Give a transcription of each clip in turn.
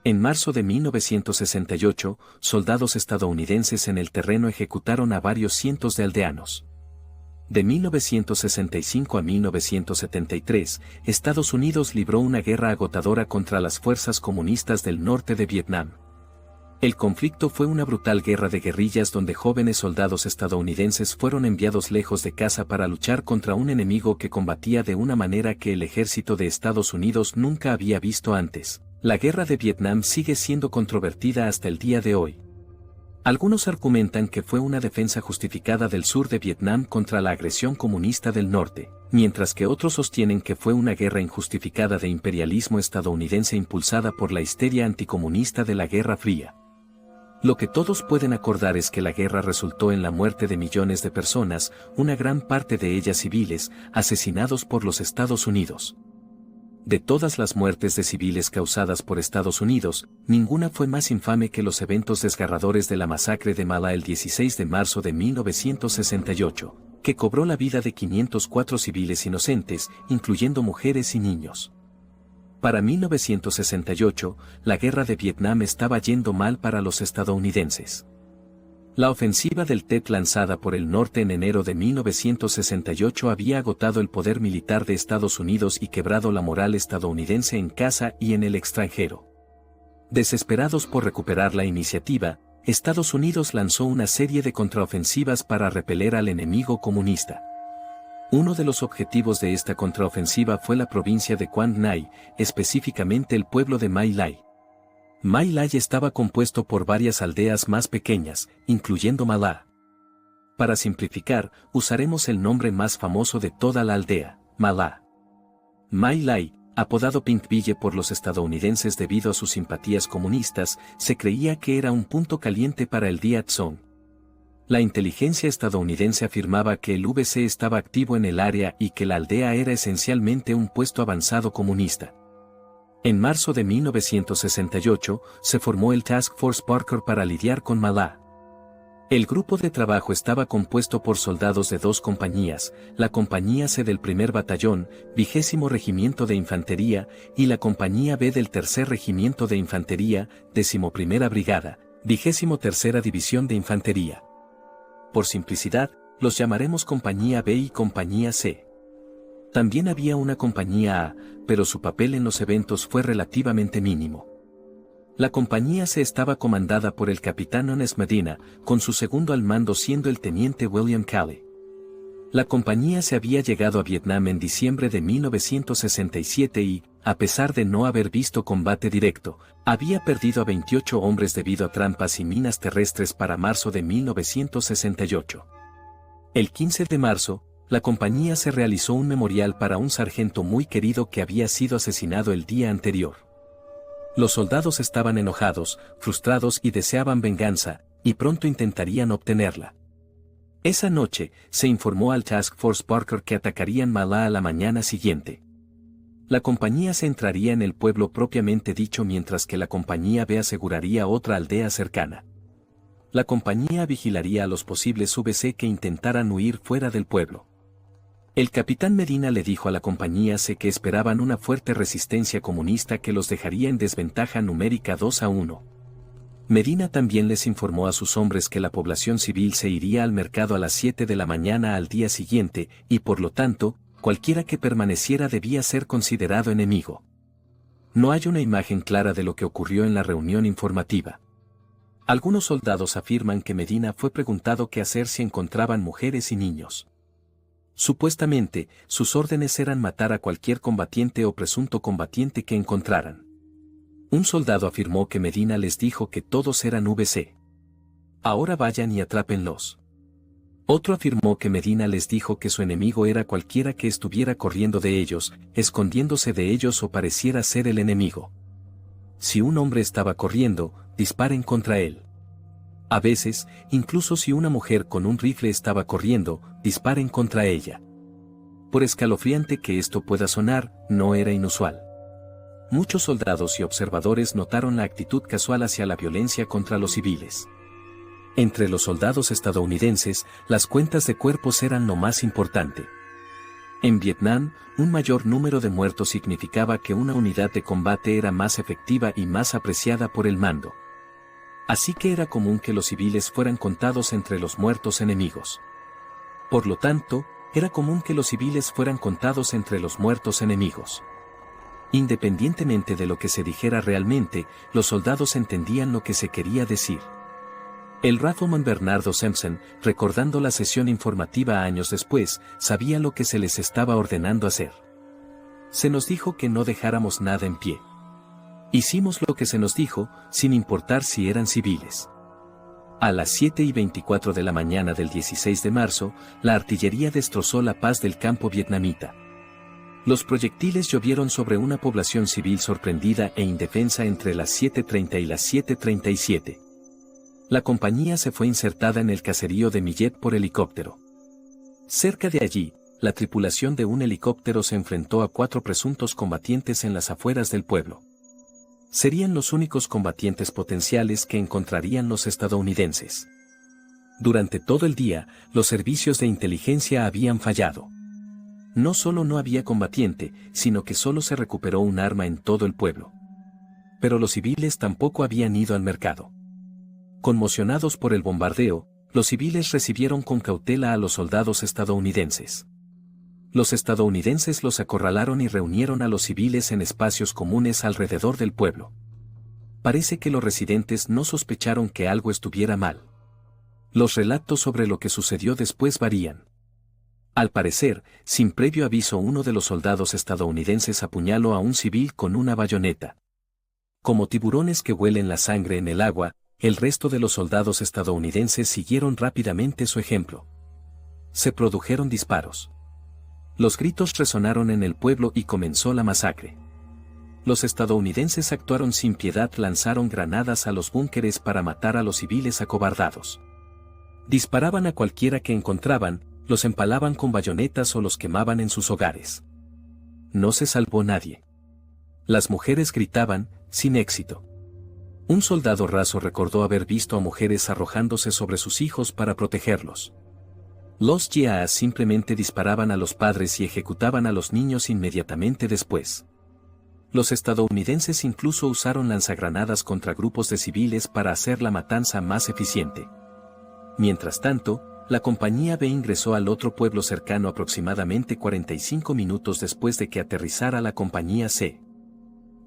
En marzo de 1968, soldados estadounidenses en el terreno ejecutaron a varios cientos de aldeanos. De 1965 a 1973, Estados Unidos libró una guerra agotadora contra las fuerzas comunistas del norte de Vietnam. El conflicto fue una brutal guerra de guerrillas donde jóvenes soldados estadounidenses fueron enviados lejos de casa para luchar contra un enemigo que combatía de una manera que el ejército de Estados Unidos nunca había visto antes. La guerra de Vietnam sigue siendo controvertida hasta el día de hoy. Algunos argumentan que fue una defensa justificada del sur de Vietnam contra la agresión comunista del norte, mientras que otros sostienen que fue una guerra injustificada de imperialismo estadounidense impulsada por la histeria anticomunista de la Guerra Fría. Lo que todos pueden acordar es que la guerra resultó en la muerte de millones de personas, una gran parte de ellas civiles, asesinados por los Estados Unidos. De todas las muertes de civiles causadas por Estados Unidos, ninguna fue más infame que los eventos desgarradores de la masacre de My Lai el 16 de marzo de 1968, que cobró la vida de 504 civiles inocentes, incluyendo mujeres y niños. Para 1968, la guerra de Vietnam estaba yendo mal para los estadounidenses. La ofensiva del Tet lanzada por el norte en enero de 1968 había agotado el poder militar de Estados Unidos y quebrado la moral estadounidense en casa y en el extranjero. Desesperados por recuperar la iniciativa, Estados Unidos lanzó una serie de contraofensivas para repeler al enemigo comunista. Uno de los objetivos de esta contraofensiva fue la provincia de Quang Ngai, específicamente el pueblo de My Lai. My Lai estaba compuesto por varias aldeas más pequeñas, incluyendo Ma La. Para simplificar, usaremos el nombre más famoso de toda la aldea, Ma La. My Lai, apodado Pinkville por los estadounidenses debido a sus simpatías comunistas, se creía que era un punto caliente para el Viet Cong. La inteligencia estadounidense afirmaba que el VC estaba activo en el área y que la aldea era esencialmente un puesto avanzado comunista. En marzo de 1968, se formó el Task Force Parker para lidiar con Ma La. El grupo de trabajo estaba compuesto por soldados de dos compañías, la Compañía C del 1er Batallón, 20º Regimiento de Infantería, y la Compañía B del 3er Regimiento de Infantería, 11ª Brigada, 23ª División de Infantería. Por simplicidad, los llamaremos Compañía B y Compañía C. También había una Compañía A, pero su papel en los eventos fue relativamente mínimo. La Compañía C estaba comandada por el capitán Ones Medina, con su segundo al mando siendo el teniente William Calley. La Compañía C había llegado a Vietnam en diciembre de 1967 y, a pesar de no haber visto combate directo, había perdido a 28 hombres debido a trampas y minas terrestres para marzo de 1968. El 15 de marzo, la compañía se realizó un memorial para un sargento muy querido que había sido asesinado el día anterior. Los soldados estaban enojados, frustrados y deseaban venganza, y pronto intentarían obtenerla. Esa noche, se informó al Task Force Parker que atacarían Ma La a la mañana siguiente. La compañía se entraría en el pueblo propiamente dicho mientras que la compañía B aseguraría otra aldea cercana. La compañía vigilaría a los posibles VC que intentaran huir fuera del pueblo. El capitán Medina le dijo a la compañía C que esperaban una fuerte resistencia comunista que los dejaría en desventaja numérica 2-1. Medina también les informó a sus hombres que la población civil se iría al mercado a las 7 de la mañana al día siguiente, y por lo tanto, cualquiera que permaneciera debía ser considerado enemigo. No hay una imagen clara de lo que ocurrió en la reunión informativa. Algunos soldados afirman que Medina fue preguntado qué hacer si encontraban mujeres y niños. Supuestamente, sus órdenes eran matar a cualquier combatiente o presunto combatiente que encontraran. Un soldado afirmó que Medina les dijo que todos eran VC. Ahora vayan y atrápenlos. Otro afirmó que Medina les dijo que su enemigo era cualquiera que estuviera corriendo de ellos, escondiéndose de ellos o pareciera ser el enemigo. Si un hombre estaba corriendo, disparen contra él. A veces, incluso si una mujer con un rifle estaba corriendo, disparen contra ella. Por escalofriante que esto pueda sonar, no era inusual. Muchos soldados y observadores notaron la actitud casual hacia la violencia contra los civiles. Entre los soldados estadounidenses, las cuentas de cuerpos eran lo más importante. En Vietnam, un mayor número de muertos significaba que una unidad de combate era más efectiva y más apreciada por el mando. Así que era común que los civiles fueran contados entre los muertos enemigos. Por lo tanto, era común que los civiles fueran contados entre los muertos enemigos. Independientemente de lo que se dijera realmente, los soldados entendían lo que se quería decir. El Rifleman Bernardo Simpson, recordando la sesión informativa años después, sabía lo que se les estaba ordenando hacer. Se nos dijo que no dejáramos nada en pie. Hicimos lo que se nos dijo, sin importar si eran civiles. A las 7:24 de la mañana del 16 de marzo, la artillería destrozó la paz del campo vietnamita. Los proyectiles llovieron sobre una población civil sorprendida e indefensa entre las 7:30 y las 7:37. La compañía se fue insertada en el caserío de Millet por helicóptero. Cerca de allí, la tripulación de un helicóptero se enfrentó a 4 presuntos combatientes en las afueras del pueblo. Serían los únicos combatientes potenciales que encontrarían los estadounidenses. Durante todo el día, los servicios de inteligencia habían fallado. No solo no había combatiente, sino que solo se recuperó un arma en todo el pueblo. Pero los civiles tampoco habían ido al mercado. Conmocionados por el bombardeo, los civiles recibieron con cautela a los soldados estadounidenses. Los estadounidenses los acorralaron y reunieron a los civiles en espacios comunes alrededor del pueblo. Parece que los residentes no sospecharon que algo estuviera mal. Los relatos sobre lo que sucedió después varían. Al parecer, sin previo aviso, uno de los soldados estadounidenses apuñaló a un civil con una bayoneta. Como tiburones que huelen la sangre en el agua, el resto de los soldados estadounidenses siguieron rápidamente su ejemplo. Se produjeron disparos. Los gritos resonaron en el pueblo y comenzó la masacre. Los estadounidenses actuaron sin piedad, lanzaron granadas a los búnkeres para matar a los civiles acobardados. Disparaban a cualquiera que encontraban, los empalaban con bayonetas o los quemaban en sus hogares. No se salvó nadie. Las mujeres gritaban, sin éxito. Un soldado raso recordó haber visto a mujeres arrojándose sobre sus hijos para protegerlos. Los GIAs simplemente disparaban a los padres y ejecutaban a los niños inmediatamente después. Los estadounidenses incluso usaron lanzagranadas contra grupos de civiles para hacer la matanza más eficiente. Mientras tanto, la compañía B ingresó al otro pueblo cercano aproximadamente 45 minutos después de que aterrizara la compañía C.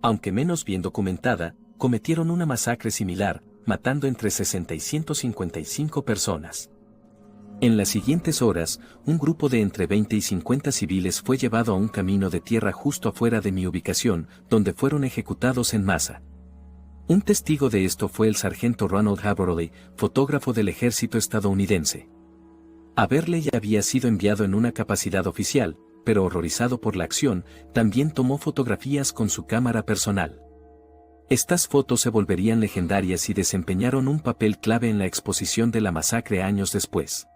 Aunque menos bien documentada, cometieron una masacre similar, matando entre 60 y 155 personas. En las siguientes horas, un grupo de entre 20 y 50 civiles fue llevado a un camino de tierra justo afuera de mi ubicación, donde fueron ejecutados en masa. Un testigo de esto fue el sargento Ronald Haverly, fotógrafo del ejército estadounidense. Haverly había sido enviado en una capacidad oficial, pero horrorizado por la acción, también tomó fotografías con su cámara personal. Estas fotos se volverían legendarias y desempeñaron un papel clave en la exposición de la masacre años después.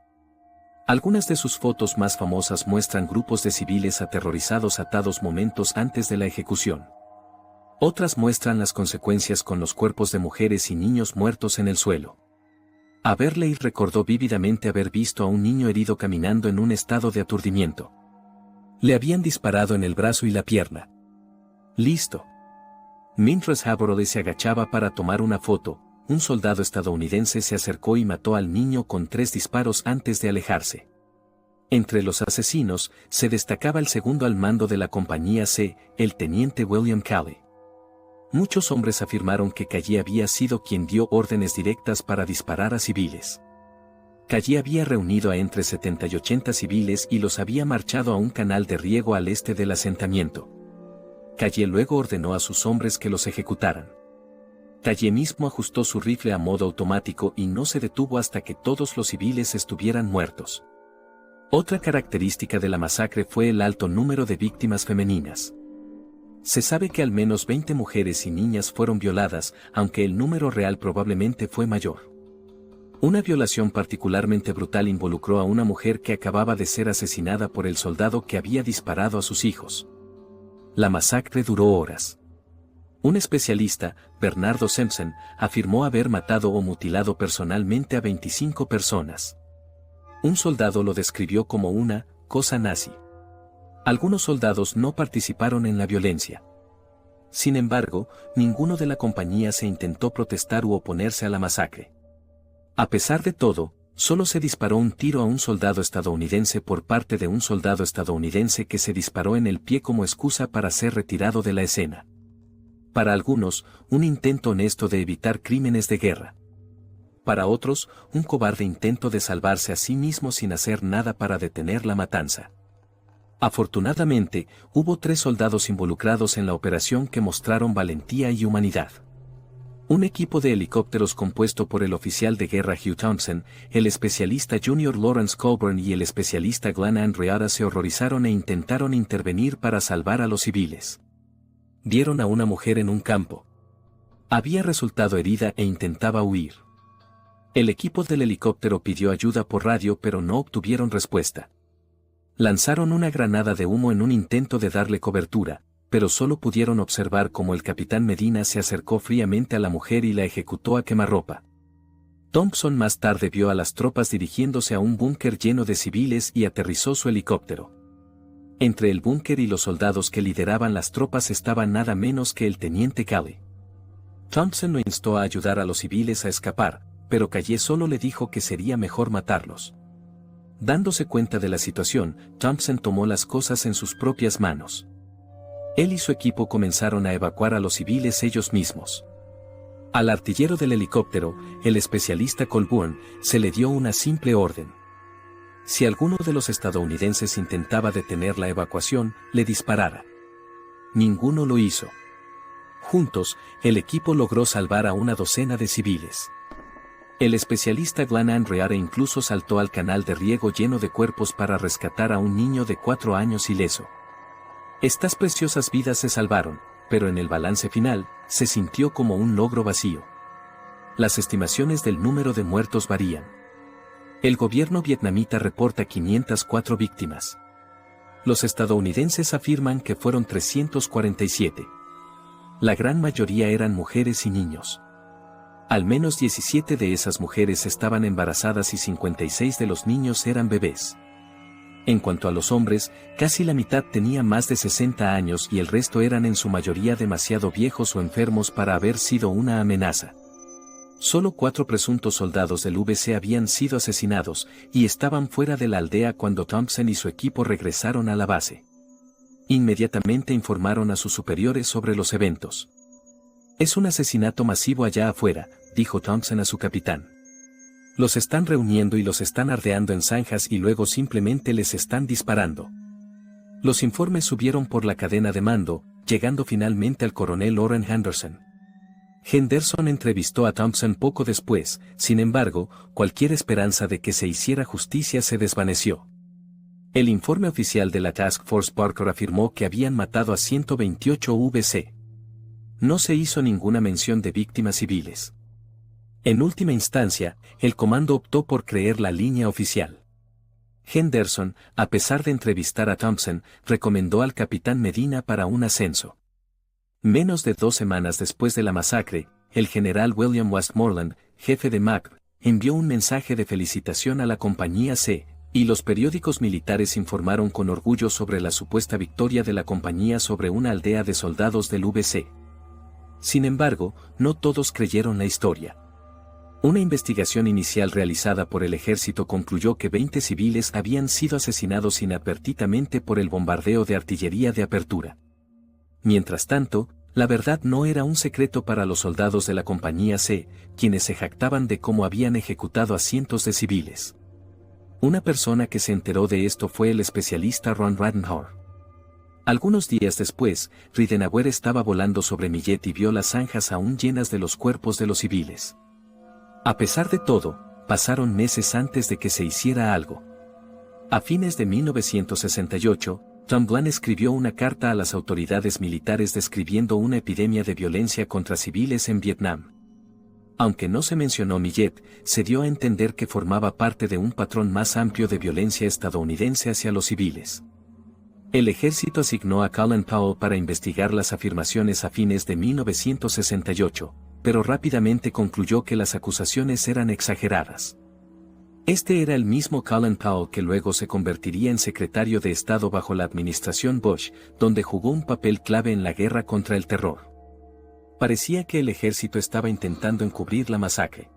Algunas de sus fotos más famosas muestran grupos de civiles aterrorizados atados momentos antes de la ejecución. Otras muestran las consecuencias con los cuerpos de mujeres y niños muertos en el suelo. Haverly recordó vívidamente haber visto a un niño herido caminando en un estado de aturdimiento. Le habían disparado en el brazo y la pierna. Listo. Mientras Haverly se agachaba para tomar una foto, un soldado estadounidense se acercó y mató al niño con 3 disparos antes de alejarse. Entre los asesinos, se destacaba el segundo al mando de la compañía C, el teniente William Calley. Muchos hombres afirmaron que Calley había sido quien dio órdenes directas para disparar a civiles. Calley había reunido a entre 70 y 80 civiles y los había marchado a un canal de riego al este del asentamiento. Calley luego ordenó a sus hombres que los ejecutaran. Calley mismo ajustó su rifle a modo automático y no se detuvo hasta que todos los civiles estuvieran muertos. Otra característica de la masacre fue el alto número de víctimas femeninas. Se sabe que al menos 20 mujeres y niñas fueron violadas, aunque el número real probablemente fue mayor. Una violación particularmente brutal involucró a una mujer que acababa de ser asesinada por el soldado que había disparado a sus hijos. La masacre duró horas. Un especialista, Bernardo Simpson, afirmó haber matado o mutilado personalmente a 25 personas. Un soldado lo describió como una cosa nazi. Algunos soldados no participaron en la violencia. Sin embargo, ninguno de la compañía se intentó protestar u oponerse a la masacre. A pesar de todo, solo se disparó un tiro a un soldado estadounidense por parte de un soldado estadounidense que se disparó en el pie como excusa para ser retirado de la escena. Para algunos, un intento honesto de evitar crímenes de guerra. Para otros, un cobarde intento de salvarse a sí mismo sin hacer nada para detener la matanza. Afortunadamente, hubo 3 soldados involucrados en la operación que mostraron valentía y humanidad. Un equipo de helicópteros compuesto por el oficial de guerra Hugh Townsend, el especialista Junior Lawrence Colburn y el especialista Glenn Andreatta se horrorizaron e intentaron intervenir para salvar a los civiles. Vieron a una mujer en un campo. Había resultado herida e intentaba huir. El equipo del helicóptero pidió ayuda por radio pero no obtuvieron respuesta. Lanzaron una granada de humo en un intento de darle cobertura, pero solo pudieron observar cómo el capitán Medina se acercó fríamente a la mujer y la ejecutó a quemarropa. Thompson más tarde vio a las tropas dirigiéndose a un búnker lleno de civiles y aterrizó su helicóptero. Entre el búnker y los soldados que lideraban las tropas estaba nada menos que el teniente Calley. Thompson lo instó a ayudar a los civiles a escapar, pero Calley solo le dijo que sería mejor matarlos. Dándose cuenta de la situación, Thompson tomó las cosas en sus propias manos. Él y su equipo comenzaron a evacuar a los civiles ellos mismos. Al artillero del helicóptero, el especialista Colburn, se le dio una simple orden. Si alguno de los estadounidenses intentaba detener la evacuación, le disparara. Ninguno lo hizo. Juntos, el equipo logró salvar a una docena de civiles. El especialista Glenn Andreatta incluso saltó al canal de riego lleno de cuerpos para rescatar a un niño de 4 años ileso. Estas preciosas vidas se salvaron, pero en el balance final, se sintió como un logro vacío. Las estimaciones del número de muertos varían. El gobierno vietnamita reporta 504 víctimas. Los estadounidenses afirman que fueron 347. La gran mayoría eran mujeres y niños. Al menos 17 de esas mujeres estaban embarazadas y 56 de los niños eran bebés. En cuanto a los hombres, casi la mitad tenía más de 60 años y el resto eran en su mayoría demasiado viejos o enfermos para haber sido una amenaza. Solo 4 presuntos soldados del VC habían sido asesinados y estaban fuera de la aldea cuando Thompson y su equipo regresaron a la base. Inmediatamente informaron a sus superiores sobre los eventos. «Es un asesinato masivo allá afuera», dijo Thompson a su capitán. «Los están reuniendo y los están ardeando en zanjas y luego simplemente les están disparando». Los informes subieron por la cadena de mando, llegando finalmente al coronel Orrin Henderson. Henderson entrevistó a Thompson poco después, sin embargo, cualquier esperanza de que se hiciera justicia se desvaneció. El informe oficial de la Task Force Parker afirmó que habían matado a 128 VC. No se hizo ninguna mención de víctimas civiles. En última instancia, el comando optó por creer la línea oficial. Henderson, a pesar de entrevistar a Thompson, recomendó al capitán Medina para un ascenso. Menos de 2 semanas después de la masacre, el general William Westmoreland, jefe de MAC, envió un mensaje de felicitación a la compañía C, y los periódicos militares informaron con orgullo sobre la supuesta victoria de la compañía sobre una aldea de soldados del VC. Sin embargo, no todos creyeron la historia. Una investigación inicial realizada por el ejército concluyó que 20 civiles habían sido asesinados inadvertidamente por el bombardeo de artillería de apertura. Mientras tanto, la verdad no era un secreto para los soldados de la compañía C, quienes se jactaban de cómo habían ejecutado a cientos de civiles. Una persona que se enteró de esto fue el especialista Ron Ridenour. Algunos días después, Ridenour estaba volando sobre Millet y vio las zanjas aún llenas de los cuerpos de los civiles. A pesar de todo, pasaron meses antes de que se hiciera algo. A fines de 1968, Tom Glenn escribió una carta a las autoridades militares describiendo una epidemia de violencia contra civiles en Vietnam. Aunque no se mencionó Millet, se dio a entender que formaba parte de un patrón más amplio de violencia estadounidense hacia los civiles. El ejército asignó a Colin Powell para investigar las afirmaciones a fines de 1968, pero rápidamente concluyó que las acusaciones eran exageradas. Este era el mismo Colin Powell que luego se convertiría en secretario de Estado bajo la administración Bush, donde jugó un papel clave en la guerra contra el terror. Parecía que el ejército estaba intentando encubrir la masacre.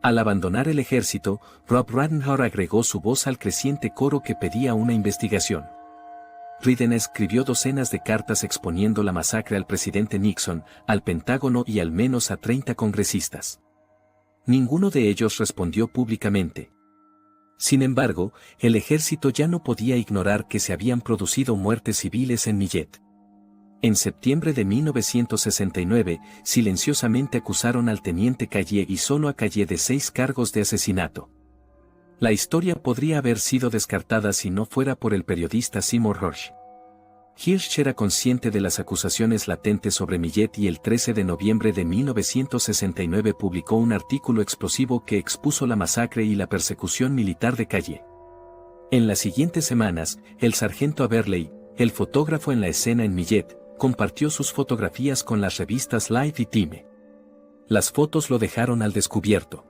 Al abandonar el ejército, Rob Ridenour agregó su voz al creciente coro que pedía una investigación. Ridenour escribió docenas de cartas exponiendo la masacre al presidente Nixon, al Pentágono y al menos a 30 congresistas. Ninguno de ellos respondió públicamente. Sin embargo, el ejército ya no podía ignorar que se habían producido muertes civiles en Millet. En septiembre de 1969, silenciosamente acusaron al teniente Calle y solo a Calle de 6 cargos de asesinato. La historia podría haber sido descartada si no fuera por el periodista Seymour Hersh. Hersh era consciente de las acusaciones latentes sobre Millet y el 13 de noviembre de 1969 publicó un artículo explosivo que expuso la masacre y la persecución militar de Calle. En las siguientes semanas, el sargento Aberley, el fotógrafo en la escena en Millet, compartió sus fotografías con las revistas Life y Time. Las fotos lo dejaron al descubierto.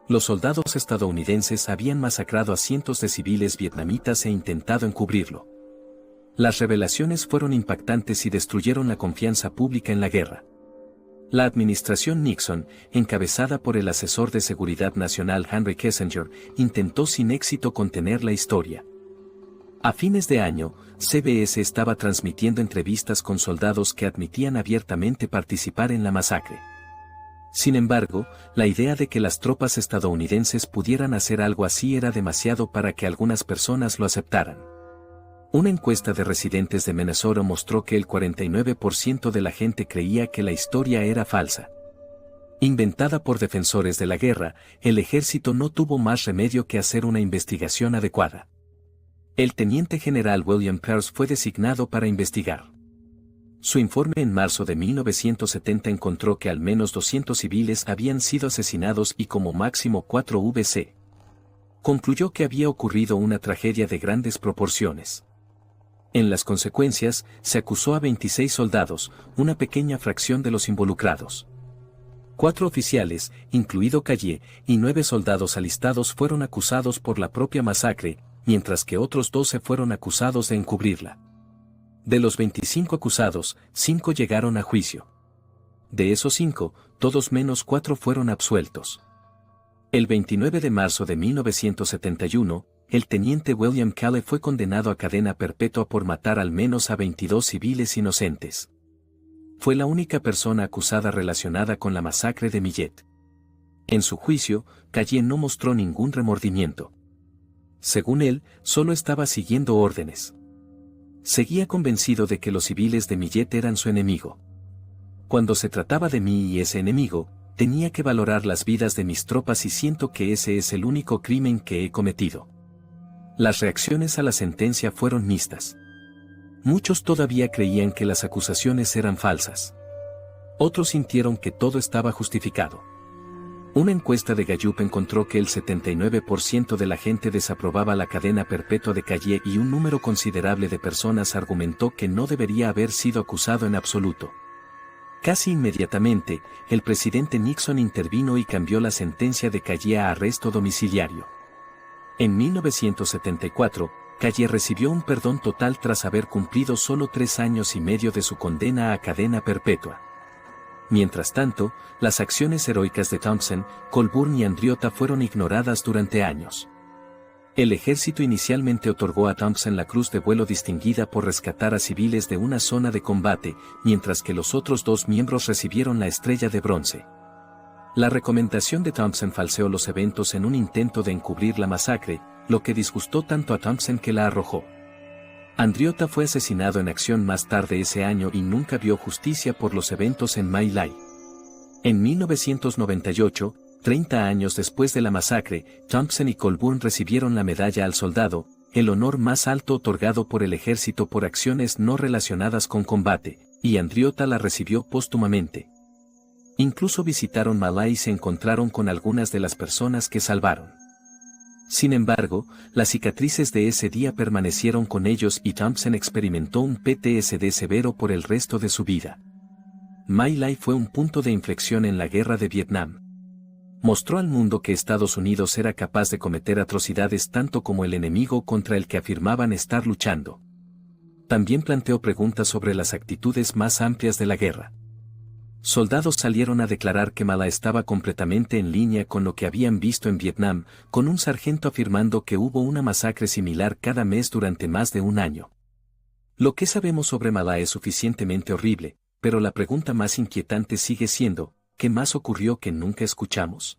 Los soldados estadounidenses habían masacrado a cientos de civiles vietnamitas e intentado encubrirlo. Las revelaciones fueron impactantes y destruyeron la confianza pública en la guerra. La administración Nixon, encabezada por el asesor de seguridad nacional Henry Kissinger, intentó sin éxito contener la historia. A fines de año, CBS estaba transmitiendo entrevistas con soldados que admitían abiertamente participar en la masacre. Sin embargo, la idea de que las tropas estadounidenses pudieran hacer algo así era demasiado para que algunas personas lo aceptaran. Una encuesta de residentes de Minnesota mostró que el 49% de la gente creía que la historia era falsa. Inventada por defensores de la guerra, el ejército no tuvo más remedio que hacer una investigación adecuada. El teniente general William Pearce fue designado para investigar. Su informe en marzo de 1970 encontró que al menos 200 civiles habían sido asesinados y como máximo 4 VC. Concluyó que había ocurrido una tragedia de grandes proporciones. En las consecuencias, se acusó a 26 soldados, una pequeña fracción de los involucrados. 4 oficiales, incluido Calle, y 9 soldados alistados fueron acusados por la propia masacre, mientras que otros 12 fueron acusados de encubrirla. De los 25 acusados, 5 llegaron a juicio. De esos 5, todos menos 4 fueron absueltos. El 29 de marzo de 1971, el teniente William Calley fue condenado a cadena perpetua por matar al menos a 22 civiles inocentes. Fue la única persona acusada relacionada con la masacre de Millet. En su juicio, Calle no mostró ningún remordimiento. Según él, solo estaba siguiendo órdenes. Seguía convencido de que los civiles de Millet eran su enemigo. Cuando se trataba de mí y ese enemigo, tenía que valorar las vidas de mis tropas y siento que ese es el único crimen que he cometido. Las reacciones a la sentencia fueron mixtas. Muchos todavía creían que las acusaciones eran falsas. Otros sintieron que todo estaba justificado. Una encuesta de Gallup encontró que el 79% de la gente desaprobaba la cadena perpetua de Calle y un número considerable de personas argumentó que no debería haber sido acusado en absoluto. Casi inmediatamente, el presidente Nixon intervino y cambió la sentencia de Calle a arresto domiciliario. En 1974, Calle recibió un perdón total tras haber cumplido solo 3 años y medio de su condena a cadena perpetua. Mientras tanto, las acciones heroicas de Thompson, Colburn y Andriota fueron ignoradas durante años. El ejército inicialmente otorgó a Thompson la Cruz de Vuelo Distinguida por rescatar a civiles de una zona de combate, mientras que los otros 2 miembros recibieron la Estrella de Bronce. La recomendación de Thompson falseó los eventos en un intento de encubrir la masacre, lo que disgustó tanto a Thompson que la arrojó. Andriota fue asesinado en acción más tarde ese año y nunca vio justicia por los eventos en My Lai. En 1998, 30 años después de la masacre, Thompson y Colburn recibieron la Medalla al Soldado, el honor más alto otorgado por el ejército por acciones no relacionadas con combate, y Andriota la recibió póstumamente. Incluso visitaron My Lai y se encontraron con algunas de las personas que salvaron. Sin embargo, las cicatrices de ese día permanecieron con ellos y Thompson experimentó un PTSD severo por el resto de su vida. My Lai fue un punto de inflexión en la guerra de Vietnam. Mostró al mundo que Estados Unidos era capaz de cometer atrocidades tanto como el enemigo contra el que afirmaban estar luchando. También planteó preguntas sobre las actitudes más amplias de la guerra. Soldados salieron a declarar que Mala estaba completamente en línea con lo que habían visto en Vietnam, con un sargento afirmando que hubo una masacre similar cada mes durante más de un año. Lo que sabemos sobre Mala es suficientemente horrible, pero la pregunta más inquietante sigue siendo, ¿qué más ocurrió que nunca escuchamos?